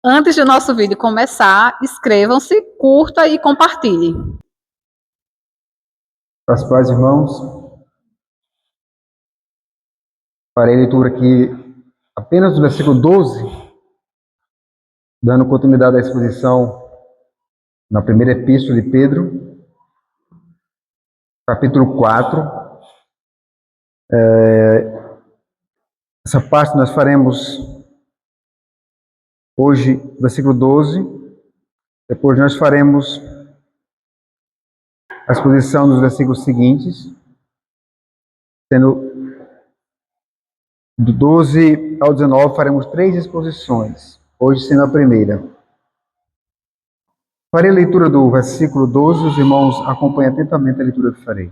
Antes do nosso vídeo começar, inscrevam-se, curta e compartilhe. As paz, irmãos. Farei leitura aqui apenas do versículo 12, dando continuidade à exposição na primeira epístola de Pedro, capítulo 4. Essa parte nós faremos hoje, versículo 12. Depois nós faremos a exposição dos versículos seguintes, sendo do 12 ao 19, faremos 3 exposições, hoje sendo a primeira. Farei a leitura do versículo 12, os irmãos acompanhem atentamente a leitura que farei.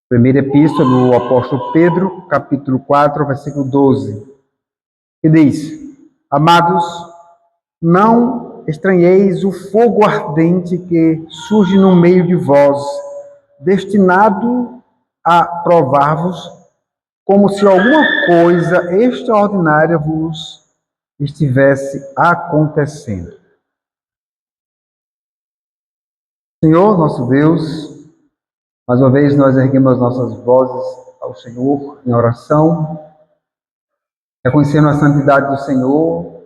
Primeira epístola do apóstolo Pedro, capítulo 4, versículo 12, que diz: Amados, não estranheis o fogo ardente que surge no meio de vós, destinado a provar-vos, como se alguma coisa extraordinária vos estivesse acontecendo. Senhor, nosso Deus, mais uma vez nós erguemos as nossas vozes ao Senhor em oração, reconhecendo a santidade do Senhor, o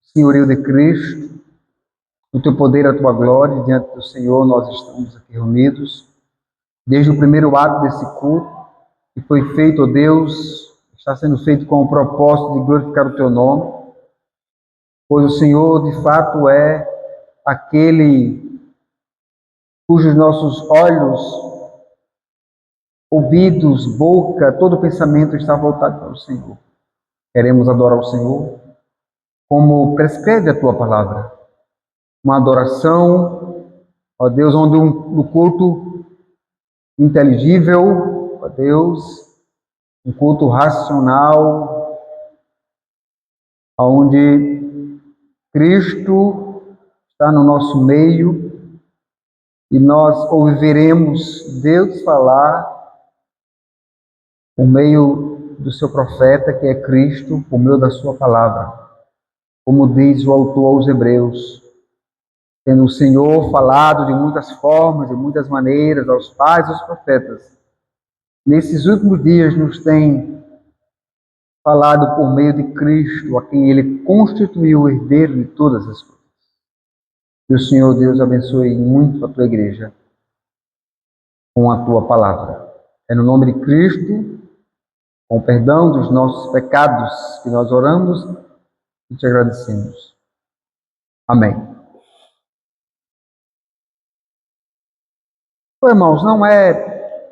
senhorio de Cristo, o teu poder, a tua glória. Diante do Senhor nós estamos aqui reunidos, desde o primeiro ato desse culto, que foi feito, ó Deus, está sendo feito com o propósito de glorificar o teu nome, pois o Senhor de fato é aquele cujos nossos olhos, ouvidos, boca, todo pensamento está voltado para o Senhor. Queremos adorar o Senhor como prescreve a tua palavra. Uma adoração, ó Deus, onde um culto inteligível, ó Deus, um culto racional, onde Cristo está no nosso meio e nós ouviremos Deus falar por meio do seu profeta, que é Cristo, por meio da sua palavra. Como diz o autor aos Hebreus, tendo o Senhor falado de muitas formas, de muitas maneiras, aos pais e aos profetas, nesses últimos dias nos tem falado por meio de Cristo, a quem Ele constituiu o herdeiro de todas as coisas. Que o Senhor Deus abençoe muito a tua igreja com a tua palavra. É no nome de Cristo, com o perdão dos nossos pecados, que nós oramos e te agradecemos. Amém. Então, irmãos, não é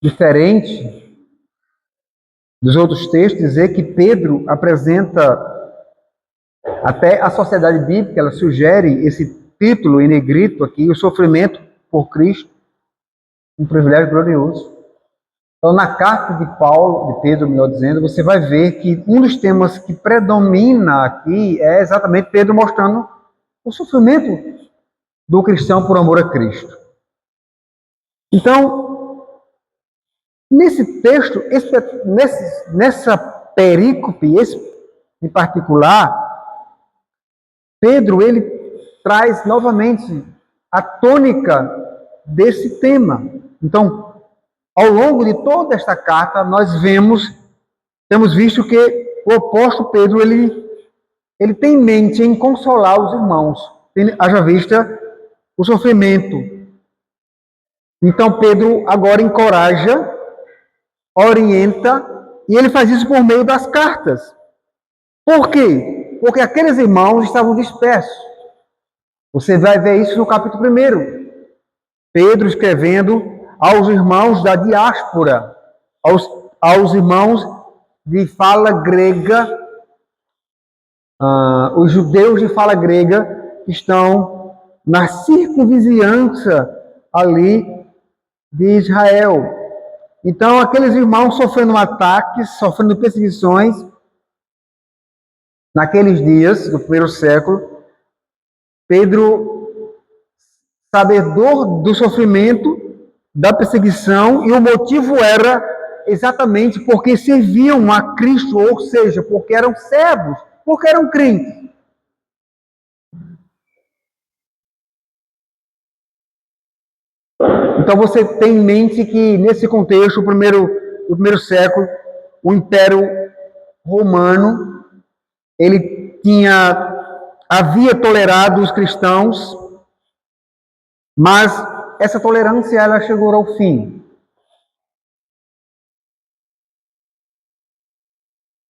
diferente dos outros textos dizer que Pedro apresenta, até a sociedade bíblica, ela sugere esse título em negrito aqui, o sofrimento por Cristo, um privilégio glorioso. Então, na carta de Paulo, de Pedro, melhor dizendo, você vai ver que um dos temas que predomina aqui é exatamente Pedro mostrando o sofrimento do cristão por amor a Cristo. Então, nesse texto, nessa perícope em particular, Pedro, ele traz novamente a tônica desse tema. Então, ao longo de toda esta carta, nós temos visto que o apóstolo Pedro, ele tem em mente em consolar os irmãos, haja vista o sofrimento. Então, Pedro agora encoraja, orienta, e ele faz isso por meio das cartas. Por quê? Porque aqueles irmãos estavam dispersos. Você vai ver isso no capítulo 1. Pedro escrevendo aos irmãos da diáspora, aos irmãos de fala grega, os judeus de fala grega que estão na circunvizinhança ali de Israel. Então, aqueles irmãos sofrendo ataques, sofrendo perseguições, naqueles dias do primeiro século, Pedro, sabedor do sofrimento, da perseguição, e o motivo era exatamente porque serviam a Cristo, ou seja, porque eram servos, porque eram crentes. Então você tem em mente que, nesse contexto, o primeiro século, o Império Romano, ele havia tolerado os cristãos, mas essa tolerância ela chegou ao fim.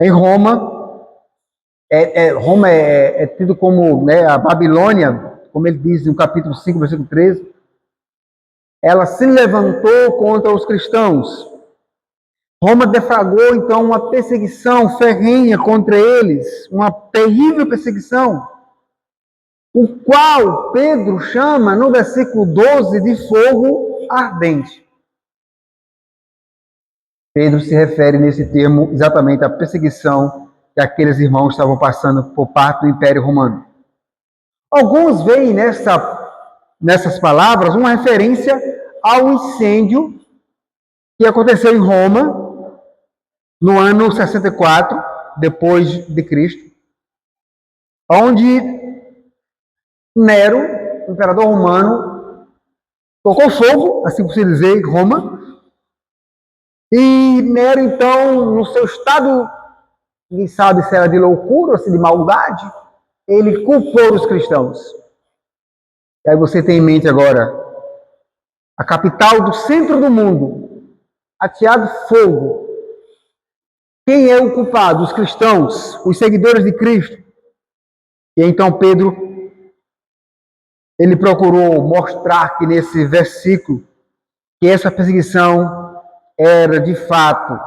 Em Roma, Roma é tido como, né, a Babilônia, como ele diz no capítulo 5, versículo 13, ela se levantou contra os cristãos. Roma deflagrou, então, uma perseguição ferrenha contra eles, uma terrível perseguição, o qual Pedro chama, no versículo 12, de fogo ardente. Pedro se refere nesse termo exatamente à perseguição que aqueles irmãos estavam passando por parte do Império Romano. Alguns veem nessas palavras uma referência ao incêndio que aconteceu em Roma no ano 64 depois de Cristo, onde Nero, o imperador romano, tocou fogo, assim por se dizer, em Roma. E Nero, então, no seu estado, ninguém sabe se era de loucura ou se de maldade, ele culpou os cristãos. E aí você tem em mente agora a capital do centro do mundo, ateado fogo. Quem é o culpado? Os cristãos, os seguidores de Cristo. E então Pedro, ele procurou mostrar que nesse versículo, que essa perseguição era de fato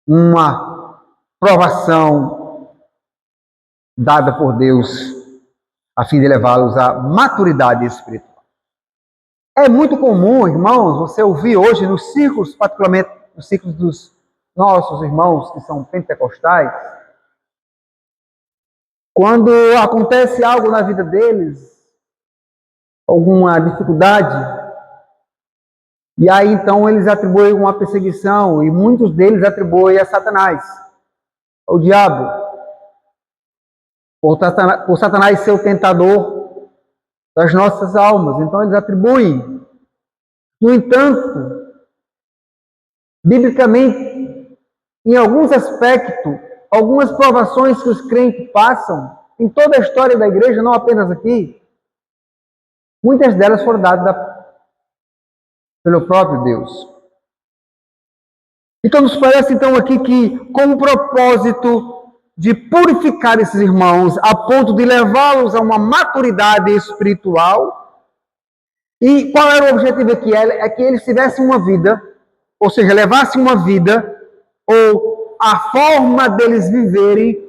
uma provação dada por Deus a fim de levá-los à maturidade espiritual. É muito comum, irmãos, você ouvir hoje nos círculos, particularmente nos círculos dos nossos irmãos que são pentecostais, quando acontece algo na vida deles, alguma dificuldade, e aí então eles atribuem uma perseguição, e muitos deles atribuem a Satanás, ao diabo, por Satanás ser o tentador das nossas almas. Então eles atribuem. No entanto, biblicamente, em alguns aspectos, algumas provações que os crentes passam, em toda a história da igreja, não apenas aqui, muitas delas foram dadas pelo próprio Deus. Então nos parece então aqui que, com o propósito de purificar esses irmãos, a ponto de levá-los a uma maturidade espiritual, e qual era o objetivo aqui? É que eles tivessem uma vida, ou seja, levassem uma vida, ou a forma deles viverem,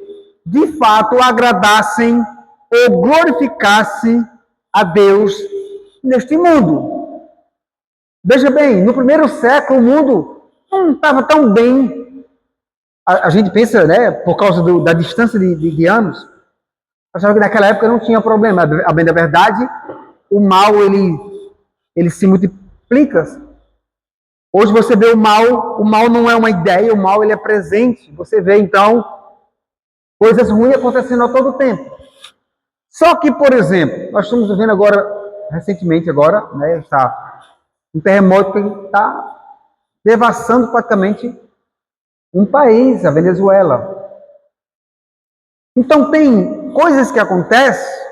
de fato agradassem ou glorificassem a Deus neste mundo. Veja bem, no primeiro século o mundo não estava tão bem. A gente pensa, né, por causa da distância de anos, achava que naquela época não tinha problema. A bem da verdade, o mal ele se multiplica. Hoje você vê o mal não é uma ideia, o mal ele é presente. Você vê então coisas ruins acontecendo a todo tempo. Só que, por exemplo, nós estamos vendo recentemente, né, um terremoto que está devassando praticamente um país, a Venezuela. Então tem coisas que acontecem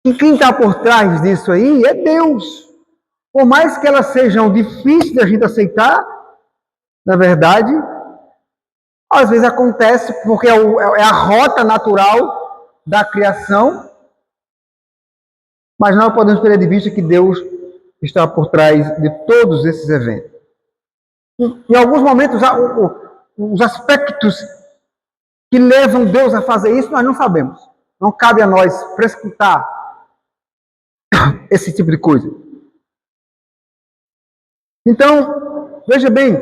e quem está por trás disso aí é Deus. Por mais que elas sejam difíceis de a gente aceitar, na verdade, às vezes acontece porque é a rota natural da criação, mas não podemos perder de vista que Deus está por trás de todos esses eventos. Em alguns momentos, os aspectos que levam Deus a fazer isso, nós não sabemos. Não cabe a nós prescrutar esse tipo de coisa. Então, veja bem,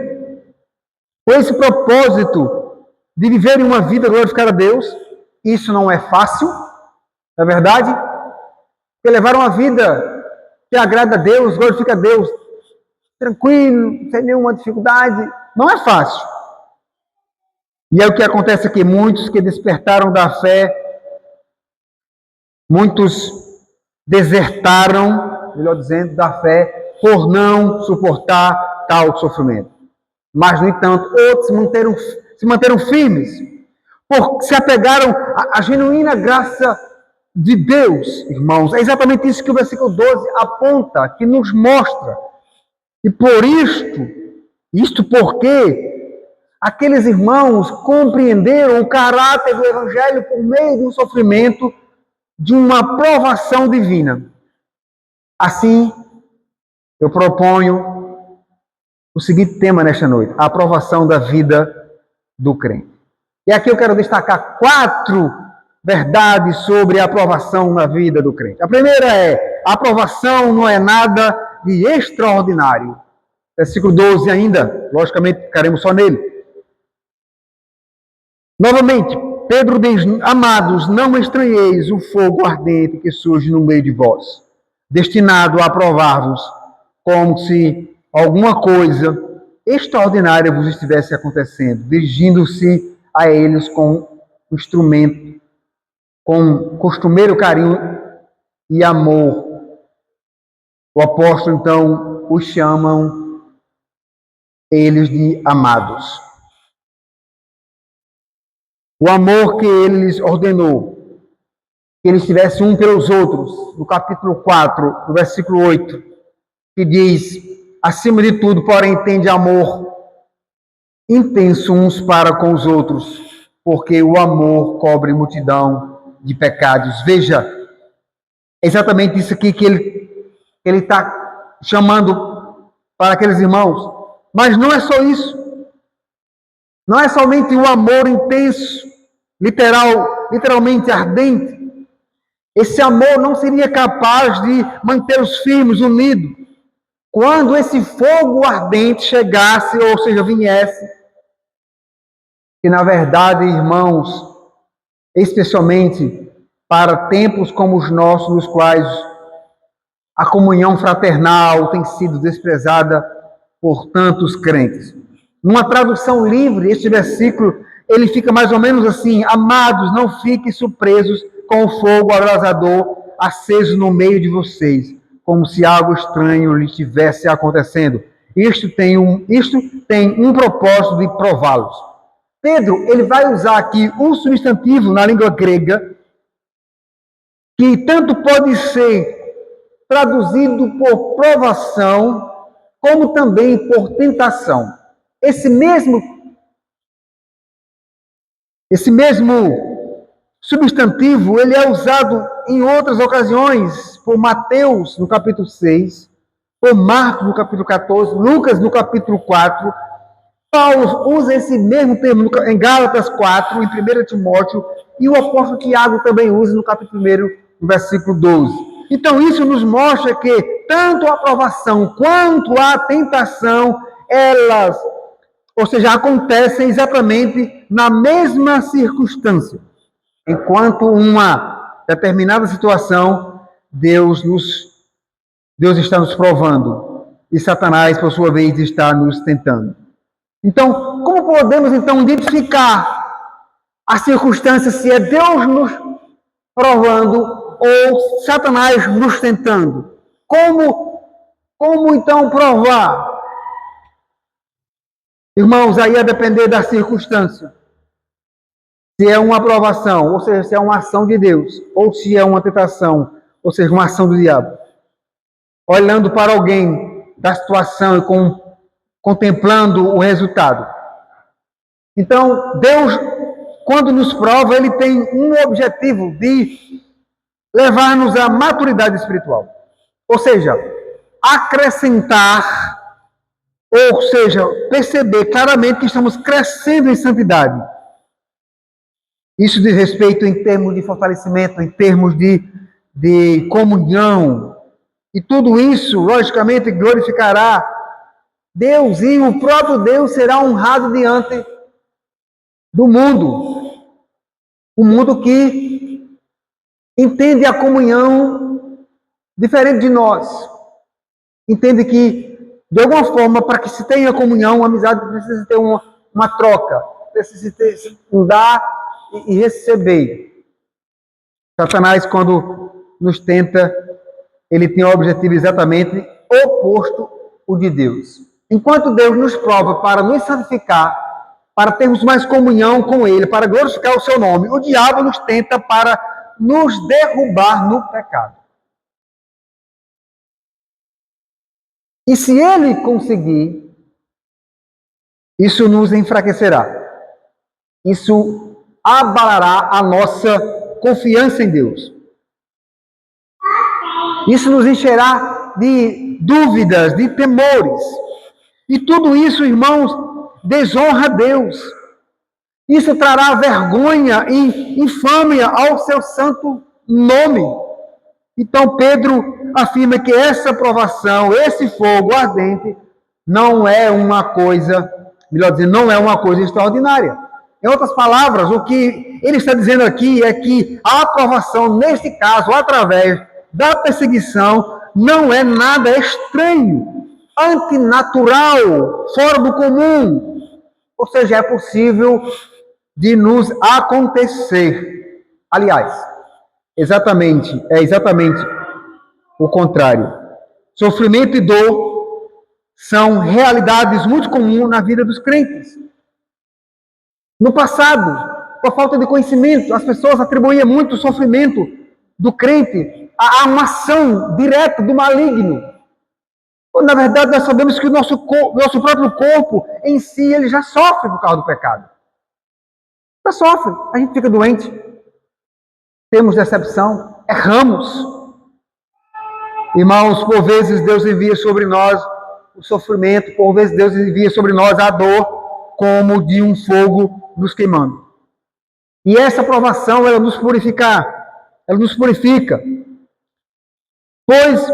com esse propósito de viver uma vida glorificada a Deus, isso não é fácil, não é verdade? Porque levar uma vida que agrada a Deus, glorifica a Deus, tranquilo, sem nenhuma dificuldade, não é fácil. E é o que acontece aqui, muitos que despertaram da fé, muitos desertaram, melhor dizendo, da fé, por não suportar tal sofrimento. Mas, no entanto, outros se manteram firmes, porque se apegaram à genuína graça de Deus, irmãos. É exatamente isso que o versículo 12 aponta, que nos mostra. E por isto porque aqueles irmãos compreenderam o caráter do Evangelho por meio do sofrimento de uma provação divina. Assim, eu proponho o seguinte tema nesta noite: a aprovação da vida do crente. E aqui eu quero destacar 4 verdades sobre a aprovação na vida do crente. A primeira é: a aprovação não é nada de extraordinário. Versículo 12 ainda, logicamente ficaremos só nele. Novamente, Pedro diz: amados, não estranheis o fogo ardente que surge no meio de vós, destinado a provar-vos, como se alguma coisa extraordinária vos estivesse acontecendo, dirigindo-se a eles com instrumento, com costumeiro carinho e amor. O apóstolo, então, os chamam eles de amados. O amor que ele lhes ordenou, que eles tivessem um pelos outros, no capítulo 4, no versículo 8, que diz: acima de tudo, porém, tende amor intenso uns para com os outros, porque o amor cobre multidão de pecados. Veja, é exatamente isso aqui que ele está chamando para aqueles irmãos. Mas não é só isso. Não é somente o amor intenso, literalmente ardente. Esse amor não seria capaz de manter-os firmes, unidos, quando esse fogo ardente chegasse, ou seja, viesse. Que na verdade, irmãos, especialmente para tempos como os nossos, nos quais a comunhão fraternal tem sido desprezada por tantos crentes. Numa tradução livre, este versículo, ele fica mais ou menos assim: amados, não fiquem surpresos com o fogo abrasador aceso no meio de vocês, como se algo estranho lhe estivesse acontecendo. Isto tem um propósito de prová-los. Pedro, ele vai usar aqui um substantivo na língua grega, que tanto pode ser traduzido por provação, como também por tentação. Esse mesmo substantivo, ele é usado em outras ocasiões por Mateus, no capítulo 6, por Marcos, no capítulo 14, Lucas, no capítulo 4. Paulo usa esse mesmo termo em Gálatas 4, em 1 Timóteo, e o apóstolo Tiago também usa no capítulo 1, no versículo 12. Então, isso nos mostra que tanto a aprovação quanto a tentação, elas, ou seja, acontecem exatamente na mesma circunstância. Enquanto uma determinada situação, Deus está nos provando, e Satanás, por sua vez, está nos tentando. Então, como podemos então identificar a circunstância, se é Deus nos provando ou Satanás nos tentando? Como então provar? Irmãos, aí a depender da circunstância. Se é uma aprovação, ou seja, se é uma ação de Deus, ou se é uma tentação, ou seja, uma ação do diabo. Olhando para alguém da situação e contemplando o resultado. Então, Deus, quando nos prova, ele tem um objetivo de levar-nos à maturidade espiritual. Ou seja, acrescentar, ou seja, perceber claramente que estamos crescendo em santidade. Isso diz respeito em termos de fortalecimento, em termos de comunhão. E tudo isso, logicamente, glorificará Deus, e o próprio Deus será honrado diante do mundo. O mundo que entende a comunhão diferente de nós. Entende que, de alguma forma, para que se tenha comunhão, a amizade precisa ter uma troca. precisa ter um dar e receber. Satanás, quando nos tenta, ele tem o objetivo exatamente oposto ao de Deus. Enquanto Deus nos prova para nos santificar, para termos mais comunhão com Ele, para glorificar o seu nome, o diabo nos tenta para nos derrubar no pecado. E se ele conseguir, isso nos enfraquecerá. Isso abalará a nossa confiança em Deus. Isso nos encherá de dúvidas, de temores. E tudo isso, irmãos, desonra a Deus. Isso trará vergonha e infâmia ao seu santo nome. Então Pedro afirma que essa provação, esse fogo ardente, não é uma coisa, melhor dizendo, não é uma coisa extraordinária. Em outras palavras, o que ele está dizendo aqui é que a aprovação, neste caso, através da perseguição, não é nada estranho, antinatural, fora do comum. Ou seja, é possível de nos acontecer. Aliás, é exatamente o contrário. Sofrimento e dor são realidades muito comuns na vida dos crentes. No passado, por falta de conhecimento, as pessoas atribuíam muito o sofrimento do crente a uma ação direta do maligno. Na verdade, nós sabemos que o nosso próprio corpo em si, ele já sofre por causa do pecado. Já sofre, a gente fica doente, temos decepção, erramos. Irmãos, por vezes Deus envia sobre nós o sofrimento, por vezes Deus envia sobre nós a dor, como de um fogo nos queimando. E essa provação, ela nos purifica. Pois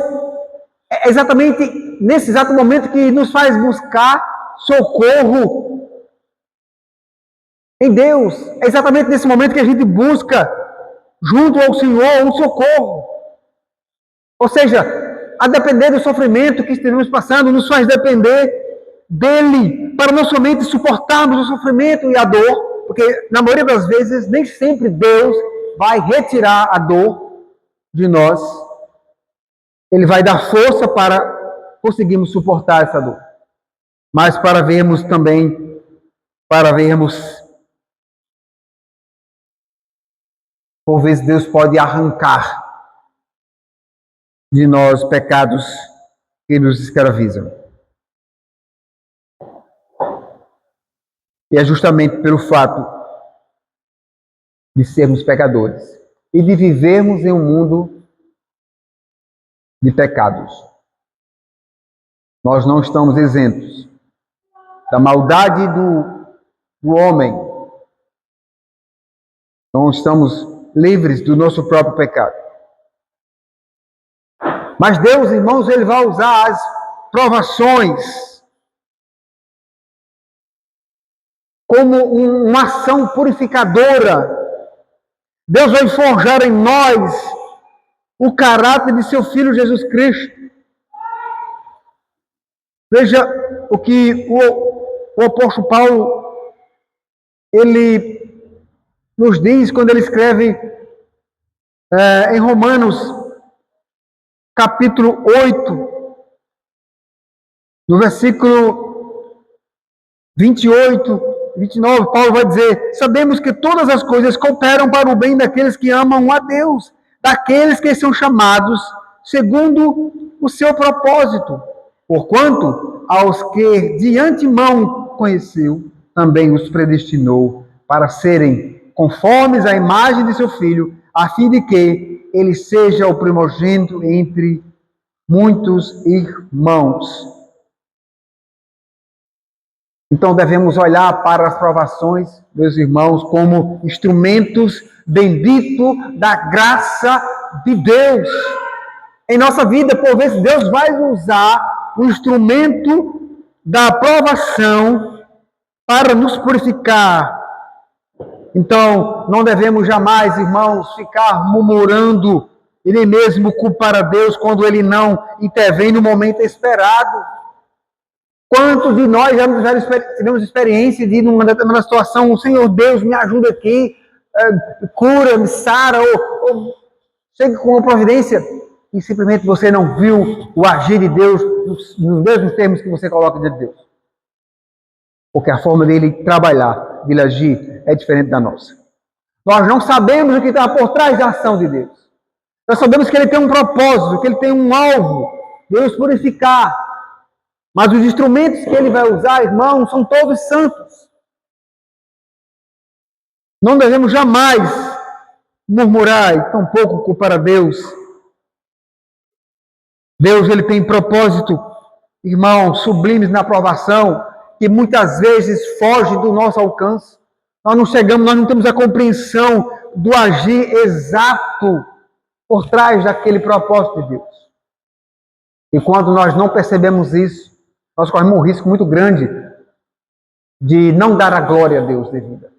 é exatamente nesse exato momento que nos faz buscar socorro em Deus. É exatamente nesse momento que a gente busca, junto ao Senhor, um socorro. Ou seja, a depender do sofrimento que estejamos passando, nos faz depender dele, para não somente suportarmos o sofrimento e a dor, porque na maioria das vezes, nem sempre Deus vai retirar a dor de nós. Ele vai dar força para conseguirmos suportar essa dor. Mas para vermos, por vezes Deus pode arrancar de nós pecados que nos escravizam. E é justamente pelo fato de sermos pecadores e de vivermos em um mundo de pecados. Nós não estamos isentos da maldade do homem. Não estamos livres do nosso próprio pecado. Mas Deus, irmãos, Ele vai usar as provações como uma ação purificadora. Deus vai forjar em nós o caráter de seu Filho Jesus Cristo. Veja o que o apóstolo Paulo, ele nos diz quando ele escreve em Romanos, capítulo 8, no versículo 28, 29, Paulo vai dizer: sabemos que todas as coisas cooperam para o bem daqueles que amam a Deus, daqueles que são chamados segundo o seu propósito. Porquanto, aos que de antemão conheceu, também os predestinou para serem conformes à imagem de seu Filho, a fim de que ele seja o primogênito entre muitos irmãos. Então devemos olhar para as provações, meus irmãos, como instrumentos benditos da graça de Deus. Em nossa vida, por vezes, Deus vai usar o instrumento da provação para nos purificar. Então, não devemos jamais, irmãos, ficar murmurando e nem mesmo culpar a Deus quando Ele não intervém no momento esperado. Quantos de nós já tivemos experiência de, numa determinada situação, o Senhor Deus, me ajuda aqui, cura, me sara, ou chega com uma providência, e simplesmente você não viu o agir de Deus nos mesmos termos que você coloca diante de Deus. Porque a forma dele trabalhar, dele agir, é diferente da nossa. Nós não sabemos o que está por trás da ação de Deus. Nós sabemos que ele tem um propósito, que ele tem um alvo, de nos purificar. Mas os instrumentos que ele vai usar, irmãos, são todos santos. Não devemos jamais murmurar e tampouco culpar a Deus. Deus, ele tem propósito, irmãos, sublimes na aprovação, que muitas vezes foge do nosso alcance. Nós não chegamos, nós não temos a compreensão do agir exato por trás daquele propósito de Deus. E quando nós não percebemos isso, nós corremos um risco muito grande de não dar a glória a Deus devida.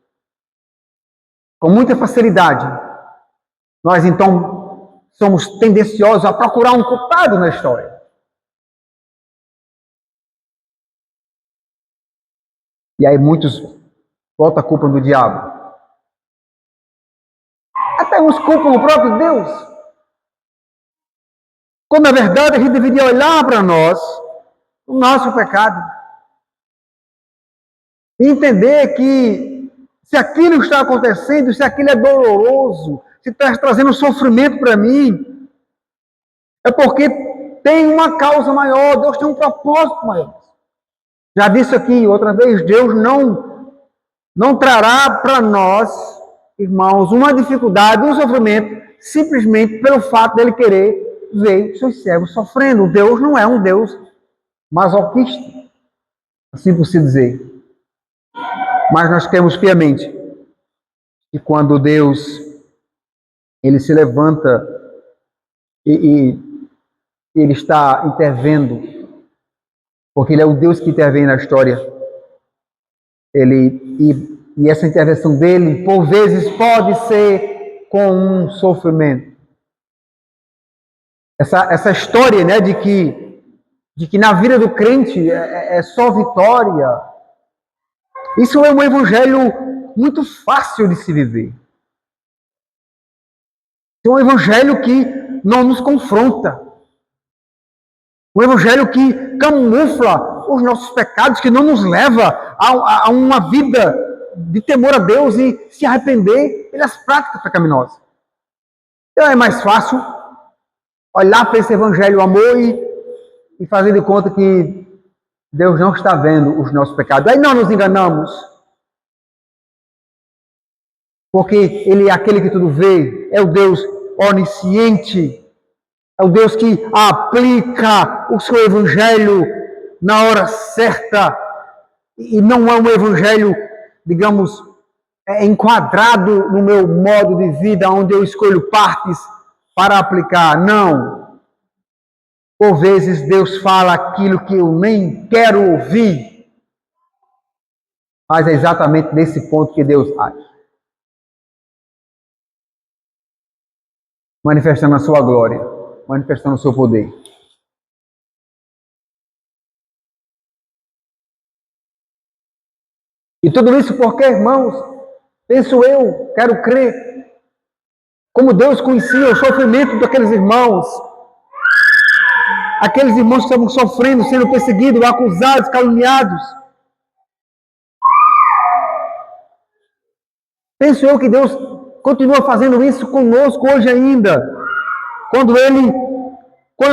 Com muita facilidade, nós então somos tendenciosos a procurar um culpado na história. E aí muitos botam a culpa no diabo. Até uns culpam o próprio Deus. Quando na verdade a gente deveria olhar para nós, o nosso pecado, e entender que se aquilo está acontecendo, se aquilo é doloroso, se está trazendo sofrimento para mim, é porque tem uma causa maior, Deus tem um propósito maior. Já disse aqui outra vez, Deus não trará para nós, irmãos, uma dificuldade, um sofrimento, simplesmente pelo fato dele querer ver seus servos sofrendo. Deus não é um Deus masoquista, assim por se dizer. Mas nós cremos piamente que quando Deus ele se levanta e ele está intervendo, porque ele é o Deus que intervém na história, e essa intervenção dele, por vezes, pode ser com um sofrimento. Essa história, né, de que na vida do crente é só vitória, isso é um evangelho muito fácil de se viver. É um evangelho que não nos confronta. Um evangelho que camufla os nossos pecados, que não nos leva a uma vida de temor a Deus e se arrepender pelas práticas pecaminosas. Então é mais fácil olhar para esse evangelho amor e fazer de conta que Deus não está vendo os nossos pecados. Aí não nos enganamos. Porque ele é aquele que tudo vê, é o Deus onisciente, é o Deus que aplica o seu evangelho na hora certa, e não é um evangelho, digamos, enquadrado no meu modo de vida, onde eu escolho partes para aplicar. Não. Por vezes Deus fala aquilo que eu nem quero ouvir, mas é exatamente nesse ponto que Deus age, manifestando a sua glória, manifestando o seu poder. E tudo isso porque, irmãos, penso eu, quero crer, como Deus conhecia o sofrimento daqueles irmãos, aqueles irmãos que estavam sofrendo, sendo perseguidos, acusados, caluniados. Penso eu que Deus continua fazendo isso conosco hoje ainda, quando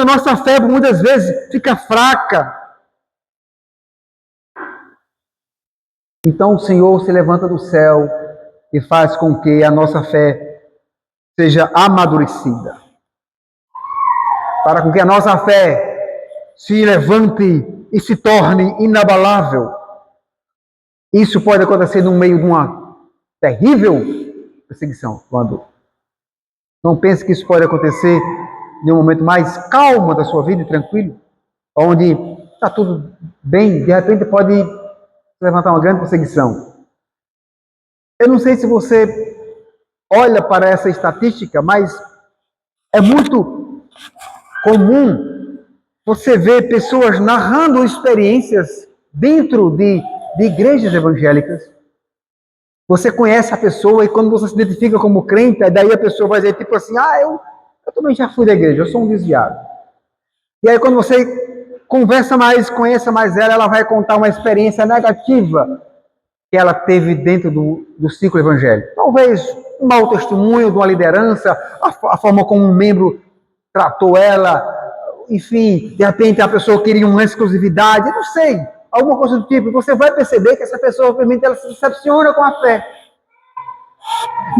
a nossa fé muitas vezes fica fraca. Então o Senhor se levanta do céu e faz com que a nossa fé seja amadurecida. Para com que a nossa fé se levante e se torne inabalável. Isso pode acontecer no meio de uma terrível perseguição. Quando não pense que isso pode acontecer em um momento mais calmo da sua vida e tranquilo, onde está tudo bem, de repente pode levantar uma grande perseguição. Eu não sei se você olha para essa estatística, mas é muito comum você vê pessoas narrando experiências dentro de igrejas evangélicas. Você conhece a pessoa e quando você se identifica como crente, daí a pessoa vai dizer tipo assim, eu também já fui da igreja, eu sou um desviado. E aí quando você conversa mais, conheça mais ela vai contar uma experiência negativa que ela teve dentro do ciclo evangélico. Talvez um mau testemunho de uma liderança, a forma como um membro tratou ela, enfim, de repente a pessoa queria uma exclusividade, eu não sei, alguma coisa do tipo. Você vai perceber que essa pessoa, obviamente, ela se decepciona com a fé.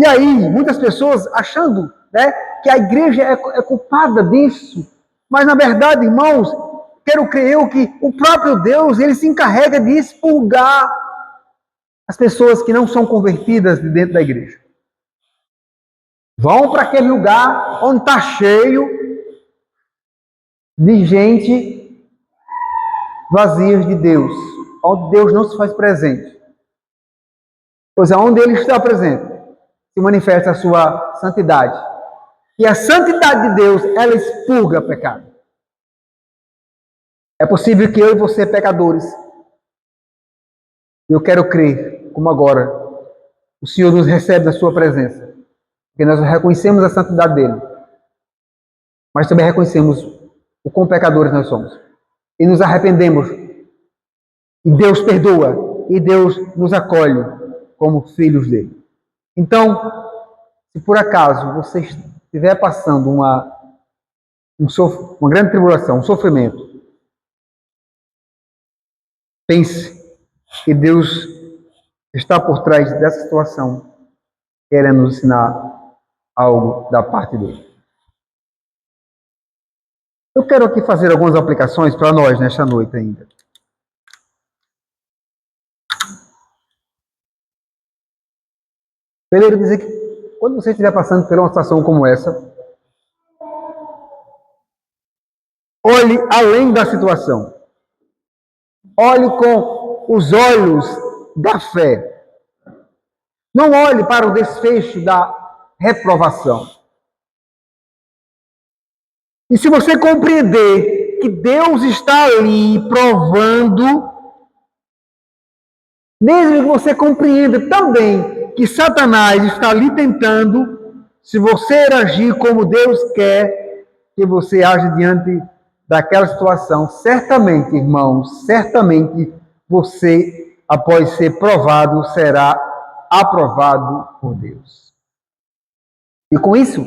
E aí, muitas pessoas achando, né, que a igreja é culpada disso. Mas, na verdade, irmãos, quero crer eu que o próprio Deus, ele se encarrega de expurgar as pessoas que não são convertidas de dentro da igreja. Vão para aquele lugar onde está cheio de gente vazia de Deus, onde Deus não se faz presente. Pois é, onde Ele está presente, se manifesta a sua santidade. E a santidade de Deus, ela expurga pecado. É possível que eu e você, pecadores, eu quero crer, como agora, o Senhor nos recebe na sua presença, porque nós reconhecemos a santidade dEle, mas também reconhecemos o quão pecadores nós somos. E nos arrependemos, e Deus perdoa, e Deus nos acolhe como filhos dEle. Então, se por acaso você estiver passando uma grande tribulação, um sofrimento, pense que Deus está por trás dessa situação, querendo nos ensinar algo da parte dele. Eu quero aqui fazer algumas aplicações para nós nesta noite ainda. Primeiro, dizer que quando você estiver passando por uma situação como essa, olhe além da situação. Olhe com os olhos da fé. Não olhe para o desfecho da reprovação. E se você compreender que Deus está ali provando, mesmo que você compreenda também que Satanás está ali tentando, se você agir como Deus quer que você age diante daquela situação, certamente, irmãos, certamente você, após ser provado, será aprovado por Deus. E com isso,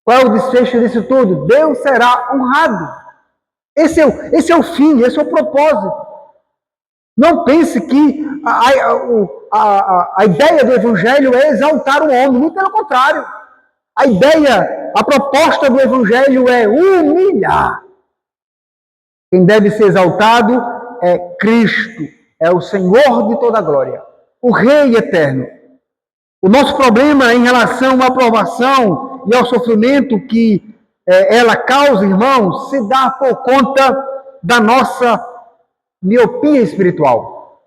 qual é o desfecho disso tudo? Deus será honrado. Esse é o fim, esse é o propósito. Não pense que a ideia do Evangelho é exaltar o homem, muito pelo contrário. A proposta do Evangelho é humilhar. Quem deve ser exaltado é Cristo, é o Senhor de toda a glória, o Rei eterno. O nosso problema em relação à provação e ao sofrimento que ela causa, irmãos, se dá por conta da nossa miopia espiritual.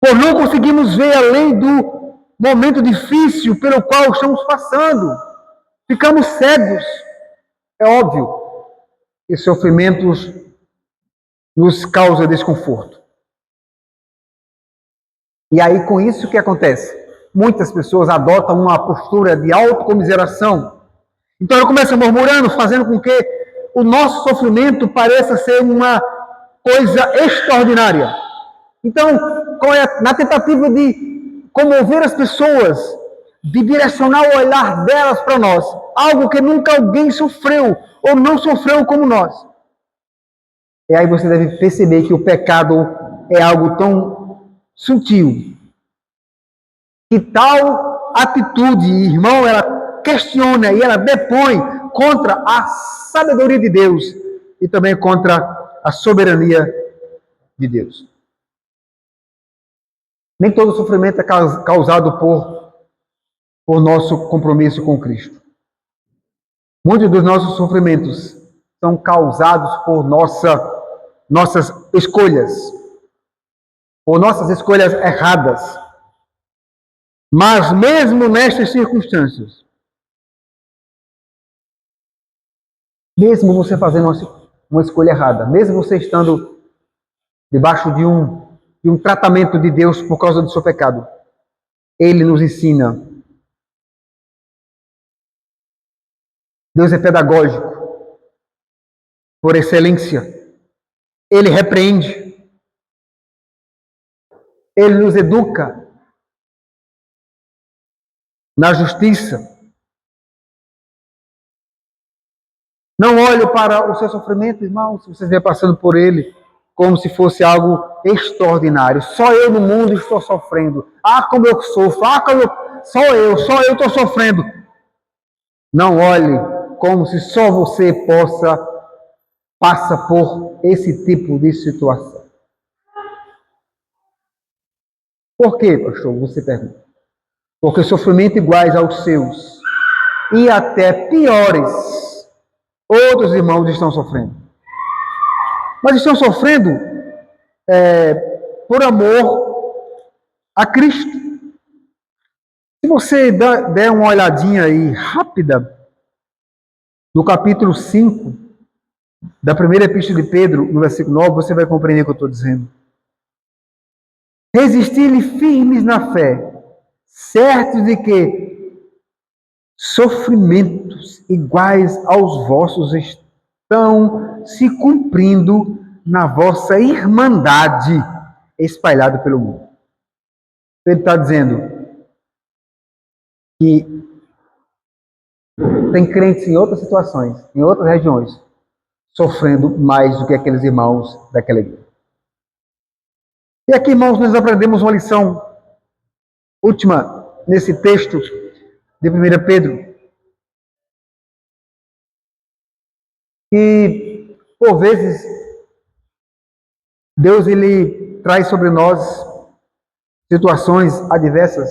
Por não conseguirmos ver além do momento difícil pelo qual estamos passando. Ficamos cegos. É óbvio que sofrimentos nos causam desconforto. E aí, com isso, o que acontece? Muitas pessoas adotam uma postura de autocomiseração. Então, ela começa murmurando, fazendo com que o nosso sofrimento pareça ser uma coisa extraordinária. Então, na tentativa de comover as pessoas, de direcionar o olhar delas para nós, algo que nunca alguém sofreu ou não sofreu como nós. E aí você deve perceber que o pecado é algo tão sutil, que tal atitude, irmão, ela questiona e ela depõe contra a sabedoria de Deus e também contra a soberania de Deus. Nem todo sofrimento é causado por nosso compromisso com Cristo. Muitos dos nossos sofrimentos são causados por nossas escolhas, por nossas escolhas erradas. Mas mesmo nestas circunstâncias, mesmo você fazendo uma escolha errada. Mesmo você estando debaixo de um tratamento de Deus por causa do seu pecado, Ele nos ensina. Deus é pedagógico por excelência. Ele repreende. Ele nos educa na justiça. Não olhe para o seu sofrimento, irmão, se você estiver passando por ele, como se fosse algo extraordinário. Só eu no mundo estou sofrendo. Ah, como eu sofro. Ah, como eu... Só eu estou sofrendo. Não olhe como se só você passa por esse tipo de situação. Por quê, pastor? Você pergunta. Porque sofrimentos iguais aos seus e até piores, outros irmãos estão sofrendo. Mas estão sofrendo por amor a Cristo. Se você der uma olhadinha aí rápida no capítulo 5 da primeira epístola de Pedro, no versículo 9, você vai compreender o que eu estou dizendo. Resistir-lhe firmes na fé, certos de que sofrimentos iguais aos vossos estão se cumprindo na vossa irmandade espalhada pelo mundo. Ele está dizendo que tem crentes em outras situações, em outras regiões, sofrendo mais do que aqueles irmãos daquela igreja. E aqui, irmãos, nós aprendemos uma lição última nesse texto de 1 Pedro, que, por vezes, Deus ele traz sobre nós situações adversas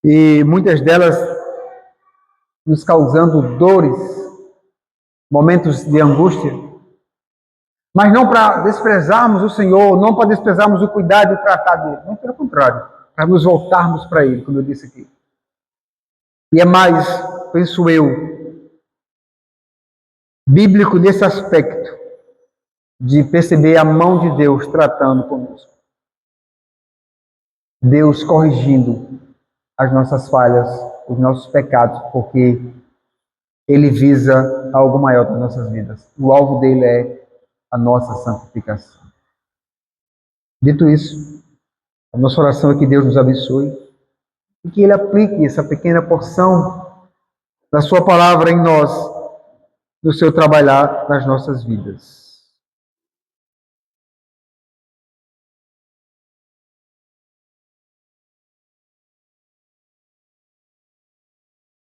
e muitas delas nos causando dores, momentos de angústia, mas não para desprezarmos o Senhor, não para desprezarmos o cuidado e o tratar dele, não, pelo contrário, para nos voltarmos para Ele, como eu disse aqui. E é mais, penso eu, bíblico nesse aspecto, de perceber a mão de Deus tratando conosco. Deus corrigindo as nossas falhas, os nossos pecados, porque Ele visa algo maior das nossas vidas. O alvo dele é a nossa santificação. Dito isso, a nossa oração é que Deus nos abençoe e que Ele aplique essa pequena porção da Sua palavra em nós, no seu trabalhar nas nossas vidas.